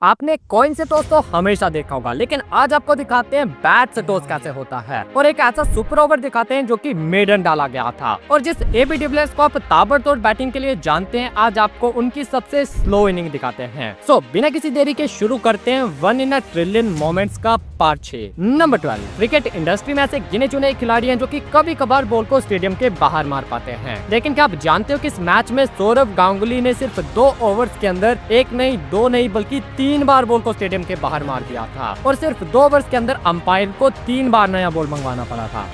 आपने कॉइन से टॉस तो हमेशा देखा होगा, लेकिन आज आपको दिखाते हैं बैट से टॉस कैसे होता है और एक ऐसा सुपर ओवर दिखाते हैं जो कि मेडन डाला गया था। और जिस एबी डिविलियर्स को आप ताबड़तोड़ बैटिंग के लिए जानते हैं, आज आपको उनकी सबसे स्लो इनिंग दिखाते हैं। सो बिना किसी देरी के शुरू करते हैं 1 in a ट्रिलियन मोमेंट्स का पार्ट 6। नंबर 12। क्रिकेट इंडस्ट्री में ऐसे गिने चुने खिलाड़ी हैं जो कि कभी कभार बॉल को स्टेडियम के बाहर मार पाते हैं, लेकिन क्या आप जानते हो कि इस मैच में सौरव गांगुली ने सिर्फ 2 ओवर्स के अंदर 1 नहीं 2 नहीं बल्कि 3 बार बॉल को स्टेडियम के बाहर मार दिया था और सिर्फ 2 ओवर्स के अंदर अंपायर को 3 बार नया बॉल मंगवाना पड़ा था।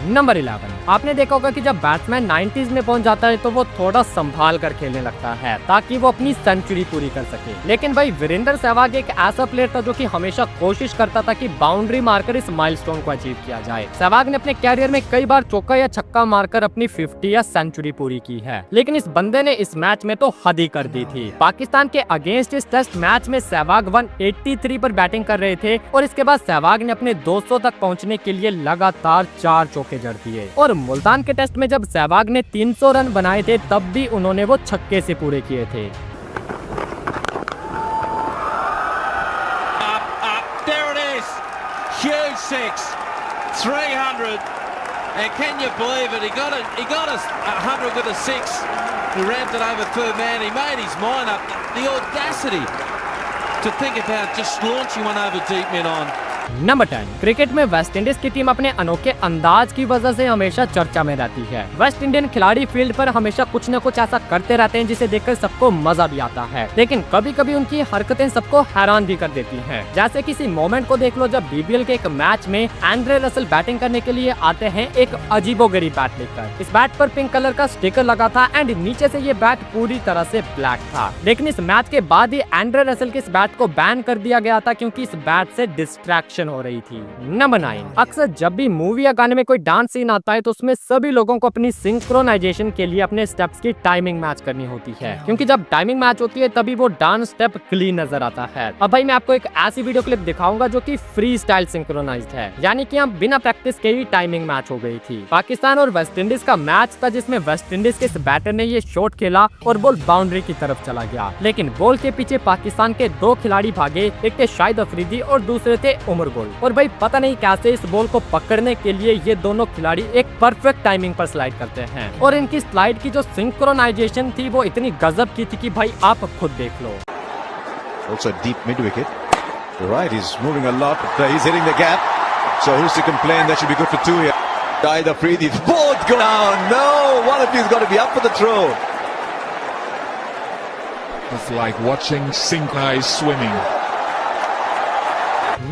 नंबर 11। आपने देखा होगा कि जब बैट्समैन 90s में पहुंच जाता है तो वो थोड़ा संभाल कर खेलने लगता है ताकि वो अपनी सेंचुरी पूरी कर सके, लेकिन भाई वीरेंद्र सहवाग एक ऐसा प्लेयर था जो कि हमेशा कोशिश करता था कि बाउंड्री मारकर इस माइलस्टोन को अचीव किया जाए। सहवाग ने अपने कैरियर में कई बार चौका या छक्का मारकर अपनी 50 या सेंचुरी पूरी की है, लेकिन इस बंदे ने इस मैच में तो हद ही कर दी थी। पाकिस्तान के अगेंस्ट इस टेस्ट मैच में सहवाग 183 पर बैटिंग कर रहे थे और इसके बाद सहवाग ने अपने 200 तक पहुँचने के लिए लगातार 4 चौके जड़ दिए और मुल्तान के टेस्ट में जब सहवाग ने 300 रन बनाए थे तब भी उन्होंने वो छक्के से पूरे किए थे। There it is. Huge six. 300. And can you believe it? He got a 100 with a 6. He ramped it over third man. He made his mind up. The audacity to think about just launching one over deep mid on. Number 10। Cricket में West Indies की team अपने अनोखे अंदाज की वजह से हमेशा चर्चा में रहती है। वेस्ट इंडियन खिलाड़ी फील्ड पर हमेशा कुछ न कुछ ऐसा करते रहते हैं जिसे देखकर सबको मजा भी आता है, लेकिन कभी कभी उनकी हरकतें सबको हैरान भी कर देती हैं। जैसे किसी मोमेंट को देख लो जब बीबीएल के एक मैच में एंड्रे रसल बैटिंग करने के लिए आते हैं एक अजीबोगरीब बैट लेकर। इस बैट पर पिंक कलर का स्टिकर लगा था एंड नीचे से ये बैट पूरी तरह से ब्लैक था, लेकिन इस मैच के बाद ही एंड्रे रसल के इस बैट को बैन कर दिया गया था क्योंकि इस बैट से डिस्ट्रैक्शन हो रही थी। नंबर 9। अक्सर जब भी मूवी या गाने में कोई डांस सीन आता है तो उसमें सभी लोगों को अपनी सिंक्रोनाइजेशन के लिए अपने स्टेप्स की टाइमिंग मैच करनी होती है, क्योंकि जब टाइमिंग मैच होती है तभी वो डांस स्टेप क्लीन नजर आता है। अब भाई मैं आपको एक ऐसी वीडियो क्लिप दिखाऊंगा जो कि फ्री स्टाइल सिंक्रोनाइज्ड है, यानी कि हम बिना प्रैक्टिस के ही टाइमिंग मैच हो गई थी। पाकिस्तान और वेस्ट इंडीज का मैच था जिसमें वेस्ट इंडीज के इस बैटर ने ये शॉट खेला और बॉल बाउंड्री की तरफ चला गया, लेकिन बॉल के पीछे पाकिस्तान के 2 खिलाड़ी भागे, एक थे शाहिद अफरीदी और दूसरे थे उमर गुल। और भाई पता नहीं कैसे इस बॉल को पकड़ने के लिए ये दोनों खिलाड़ी एक परफेक्ट टाइमिंग पर स्लाइड करते हैं और इनकी स्लाइड की जो सिंक्रोनाइजेशन थी वो इतनी गजब की थी कि भाई आप खुद देख लो। Also deep mid wicket. Right, he's moving a lot. He's hitting the gap. So who's to complain? That should be good for 2 here. Either Freedy, both go down. No, one of you's got to be up for the throw. It's like watching synchronized swimming.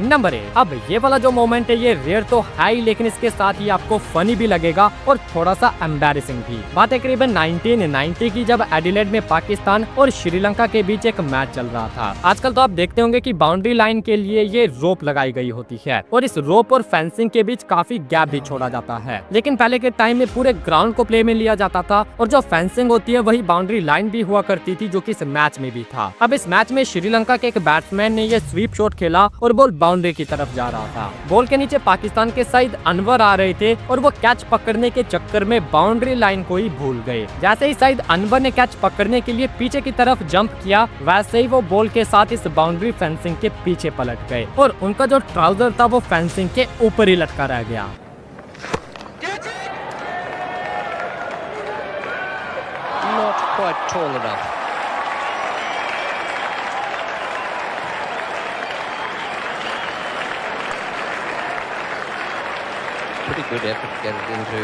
Number 8। अब ये वाला जो moment है ये rare तो है ही, लेकिन इसके साथ ही आपको फनी भी लगेगा और थोड़ा सा एम्बैरेसिंग भी। बात है करीबन 1990 की, जब एडिलेड में पाकिस्तान और श्रीलंका के बीच एक मैच चल रहा था। आजकल तो आप देखते होंगे कि बाउंड्री लाइन के लिए ये रोप लगाई गई होती है और इस रोप और फेंसिंग के बीच काफी गैप भी छोड़ा जाता है, लेकिन पहले के टाइम में पूरे ग्राउंड को प्ले में लिया जाता था और जो फेंसिंग होती है वही बाउंड्री लाइन भी हुआ करती थी, जो कि इस मैच में भी था। अब इस मैच में श्रीलंका के एक बैट्समैन ने ये स्वीप शॉट खेला और बॉल बाउंड्री की तरफ जा रहा था। बॉल के नीचे पाकिस्तान के सईद अनवर आ रहे थे और वो कैच पकड़ने के चक्कर में बाउंड्री लाइन को ही भूल गए। जैसे ही सईद अनवर ने कैच पकड़ने के लिए पीछे की तरफ जंप किया, वैसे ही वो बॉल के साथ इस बाउंड्री फेंसिंग के पीछे पलट गए और उनका जो ट्राउजर था वो फेंसिंग के ऊपर ही लटका रह गया। Not quite tall enough. Good effort to get it into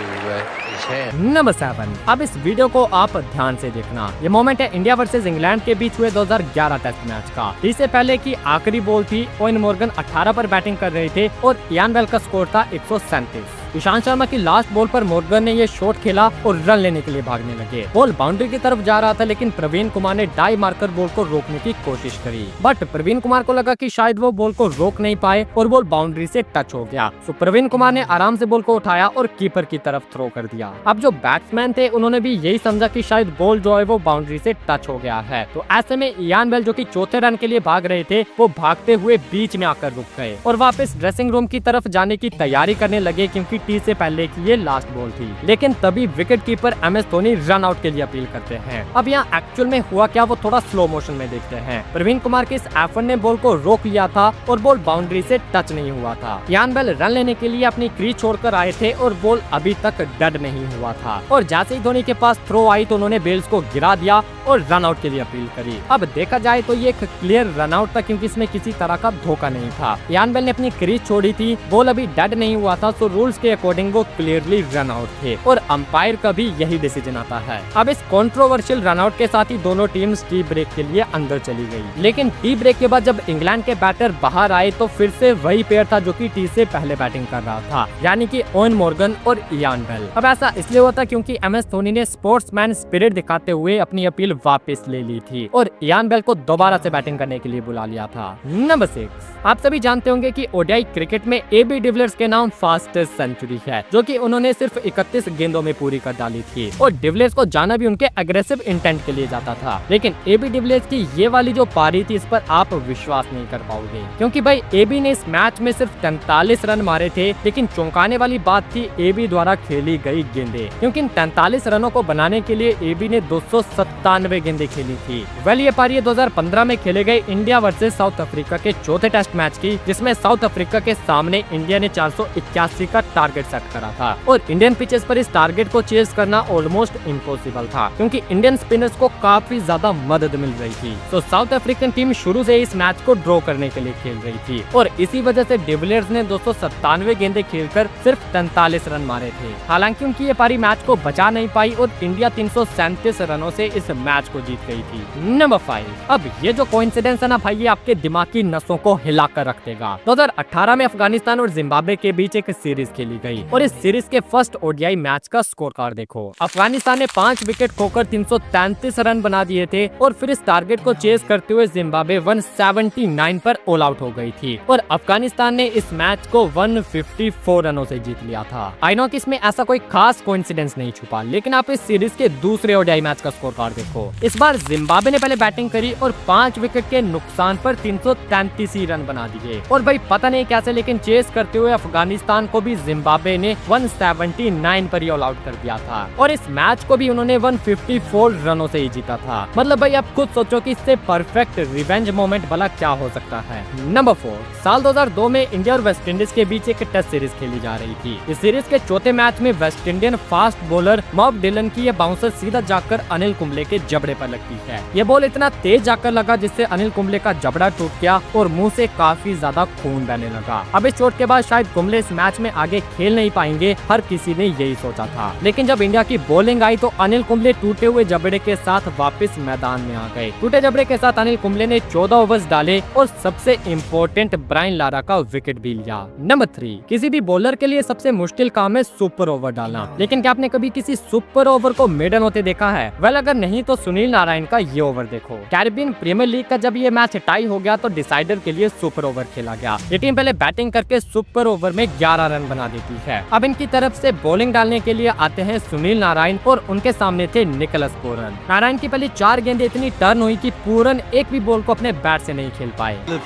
his hand. Number 7। अब इस वीडियो को आप ध्यान से देखना। ये मोमेंट है इंडिया वर्सेस इंग्लैंड के बीच हुए 2011 टेस्ट मैच का। इससे पहले की आखिरी बॉल थी, ओवेन मॉर्गन 18 पर बैटिंग कर रहे थे और इयान बेल का स्कोर था 137। ईशांत शर्मा की लास्ट बॉल पर मॉर्गन ने ये शॉट खेला और रन लेने के लिए भागने लगे। बॉल बाउंड्री की तरफ जा रहा था, लेकिन प्रवीण कुमार ने डाई मारकर बॉल को रोकने की कोशिश करी, बट प्रवीण कुमार को लगा कि शायद वो बॉल को रोक नहीं पाए और बॉल बाउंड्री से टच हो गया। तो प्रवीण कुमार ने आराम से बॉल को उठाया और कीपर की तरफ थ्रो कर दिया। अब जो बैट्समैन थे उन्होंने भी यही समझा कि शायद बॉल जो है वो बाउंड्री से टच हो गया है। तो ऐसे में इयान बेल जो कि चौथे रन के लिए भाग रहे थे, वो भागते हुए बीच में आकर रुक गए और वापस ड्रेसिंग रूम की तरफ जाने की तैयारी करने लगे, क्योंकि टी से पहले की ये लास्ट बॉल थी। लेकिन तभी wicket keeper MS Dhoni run out के लिए अपील करते हैं। अब यहाँ एक्चुअल में हुआ क्या, वो थोड़ा स्लो मोशन में देखते हैं। प्रवीण कुमार के इस एफर्ट ने बॉल को रोक लिया था और बॉल बाउंड्री से टच नहीं हुआ था। इयान बेल रन लेने के लिए अपनी क्रीज छोड़कर आए थे और बॉल अभी तक डेड नहीं हुआ था, और जैसे ही धोनी के पास थ्रो आई तो उन्होंने बेल्स को गिरा दिया और रन आउट के लिए अपील करी। अब देखा जाए तो ये एक क्लियर रन आउट था, क्योंकि इसमें किसी तरह का धोखा नहीं था। इयान बेल ने अपनी क्रीज छोड़ी थी, बॉल अभी डेड नहीं हुआ था, तो रूल्स के अकॉर्डिंग वो क्लियरली रन आउट थे और अंपायर का भी यही डिसीजन आता है। अब इस कंट्रोवर्शियल रन आउट के साथ ही दोनों टीम्स टी ब्रेक के लिए अंदर चली गई। लेकिन टी ब्रेक के बाद जब इंग्लैंड के बैटर बाहर आए तो फिर से वही पेयर था जो कि टी से पहले बैटिंग कर रहा था, यानी कि ओवन मॉर्गन और इयान बेल। अब ऐसा इसलिए हुआ था क्योंकि MS धोनी ने स्पोर्ट्समैन स्पिरिट दिखाते हुए अपनी अपील वापस ले ली थी और इयान बेल को दोबारा से बैटिंग करने के लिए बुला लिया था। नंबर 6, आप सभी जानते होंगे कि ओडीआई क्रिकेट में AB डिविलियर्स के नाम फास्टेस्ट सेंचुरी है, जो कि उन्होंने सिर्फ 31 गेंदों में पूरी कर डाली थी और डिविलियर्स को जाना भी उनके एग्रेसिव इंटेंट के लिए जाता था। लेकिन AB डिविलियर्स की ये वाली जो पारी थी, इस पर आप विश्वास नहीं कर पाओगे, क्योंकि भाई AB ने इस मैच में सिर्फ 43 रन मारे थे। लेकिन चौंकाने वाली बात थी AB द्वारा खेली गई गेंदें, क्योंकि इन 43 रनों को बनाने के लिए AB ने 297 गेंदें खेली थी। वेल ये पारी 2015 में खेले गए इंडिया वर्सेस साउथ अफ्रीका के चौथे टेस्ट मैच की, जिसमें साउथ अफ्रीका के सामने इंडिया ने 481 का टारगेट सेट करा था और इंडियन पिचेस पर इस टारगेट को चेस करना ऑलमोस्ट इम्पॉसिबल था, क्योंकि इंडियन स्पिनर्स को काफी ज्यादा मदद मिल रही थी। तो साउथ अफ्रीकन टीम शुरू से इस मैच को ड्रॉ करने के लिए खेल रही थी और इसी वजह से डिविलियर्स ने 297 गेंदें खेलकर सिर्फ 43 रन मारे थे। हालांकि उनकी ये पारी मैच को बचा नहीं पाई और इंडिया 337 रनों से इस मैच को जीत गई थी। नंबर 5, अब ये जो कोइंसिडेंस है ना भाई, ये आपके दिमाग की नसों को हिला कर रख देगा। 2018 में अफगानिस्तान और जिम्बाब्वे के बीच एक सीरीज खेली गई और इस सीरीज के फर्स्ट ओडीआई मैच का स्कोर कार्ड देखो। अफगानिस्तान ने 5 विकेट खोकर 333 रन बना दिए थे और फिर इस टारगेट को चेस करते हुए जिम्बाब्वे 179 पर ऑल आउट हो गई थी और अफगानिस्तान ने इस मैच को 154 रनों से जीत लिया था। आई नो कि इसमें ऐसा कोई खास कोइंसिडेंस नहीं छुपा, लेकिन आप इस सीरीज के दूसरे ओडीआई मैच का स्कोर कार्ड देखो। इस बार जिम्बाब्वे ने पहले बैटिंग करी और 5 विकेट के नुकसान पर 333 रन बना दिए और भाई पता नहीं कैसे, लेकिन चेस करते हुए अफगानिस्तान को भी जिम्बाब्वे ने 179 पर ही ऑल आउट कर दिया था और इस मैच को भी उन्होंने 154 रनों से ही जीता था। मतलब भाई आप खुद सोचो कि इससे परफेक्ट रिवेंज मोमेंट भला क्या हो सकता है। नंबर 4, साल 2002 में इंडिया और वेस्ट इंडीज के बीच एक टेस्ट सीरीज खेली जा रही थी। इस सीरीज के चौथे मैच में वेस्ट इंडियन फास्ट बॉलर मॉब डिलन की ये बाउंसर सीधा जाकर अनिल कुंबले के जबड़े पर लगती है। ये बॉल इतना तेज जाकर लगा जिससे अनिल कुंबले का जबड़ा टूट गया और मुंह से काफी ज्यादा खून बहने लगा। अब इस चोट के बाद शायद कुंबले इस मैच में आगे खेल नहीं पाएंगे, हर किसी ने यही सोचा था। लेकिन जब इंडिया की बॉलिंग आई तो अनिल कुंबले टूटे हुए जबड़े के साथ वापस मैदान में आ गए। टूटे जबड़े के साथ अनिल कुंबले ने 14 ओवर्स डाले और सबसे इम्पोर्टेंट ब्रायन लारा का विकेट भी लिया। नंबर 3, किसी भी बॉलर के लिए सबसे मुश्किल काम है सुपर ओवर डालना, लेकिन क्या आपने कभी किसी सुपर ओवर को मेडन होते देखा है? वेल अगर नहीं तो सुनील नारायण का ये ओवर देखो। कैरिबियन प्रीमियर लीग का जब ये मैच टाई हो गया तो डिसाइडर के लिए सुपर ओवर खेला गया। ये टीम पहले बैटिंग करके सुपर ओवर में 11 रन बना देती है। अब इनकी तरफ से बॉलिंग डालने के लिए आते हैं सुनील नारायण और उनके सामने थे निकोलस पूरन। नारायण की पहली 4 गेंदें इतनी टर्न हुई कि पूरन एक भी बॉल को अपने बैट से नहीं खेल पाए।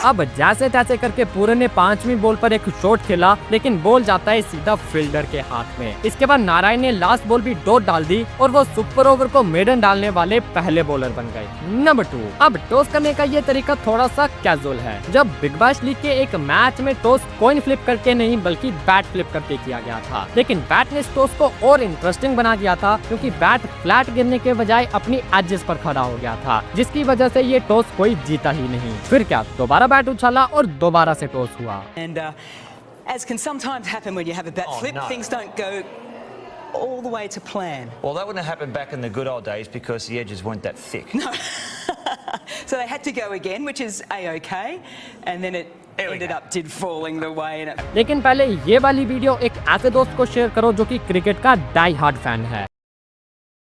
अब जैसे तैसे करके पूरन ने 5वीं बॉल पर एक शॉट खेला, लेकिन बॉल जाता है सीधा फील्डर के हाथ में। इसके बाद नारायण ने लास्ट बॉल भी डॉट डाल दी और वो सुपर ओवर को मेडन डालने वाले पहले बॉलर बन गए। नंबर 2, अब टॉस करने का ये तरीका थोड़ा सा कैजुअल है। जब बिग बैश लीग के एक मैच में टॉस कॉइन फ्लिप करके नहीं बल्कि बैट फ्लिप करके किया गया था, लेकिन बैट ने इस टॉस को और इंटरेस्टिंग बना दिया था क्योंकि बैट फ्लैट गिरने के बजाय अपनी एजेस पर खड़ा हो गया था, जिसकी वजह से ये टॉस कोई जीता ही नहीं। फिर क्या, दोबारा बैट उछाला और दोबारा से टॉस हुआ। And as can sometimes happen when you have a bat flip, things don't go all the way to plan. Well, that wouldn't have happened back in the good old days because the edges weren't that thick. No. So they had to go again, which is A-OK, and then it did falling the way. लेकिन पहले ये वाली video एक ऐसे दोस्त को share करो जो कि क्रिकेट का डाई हार्ड फैन है।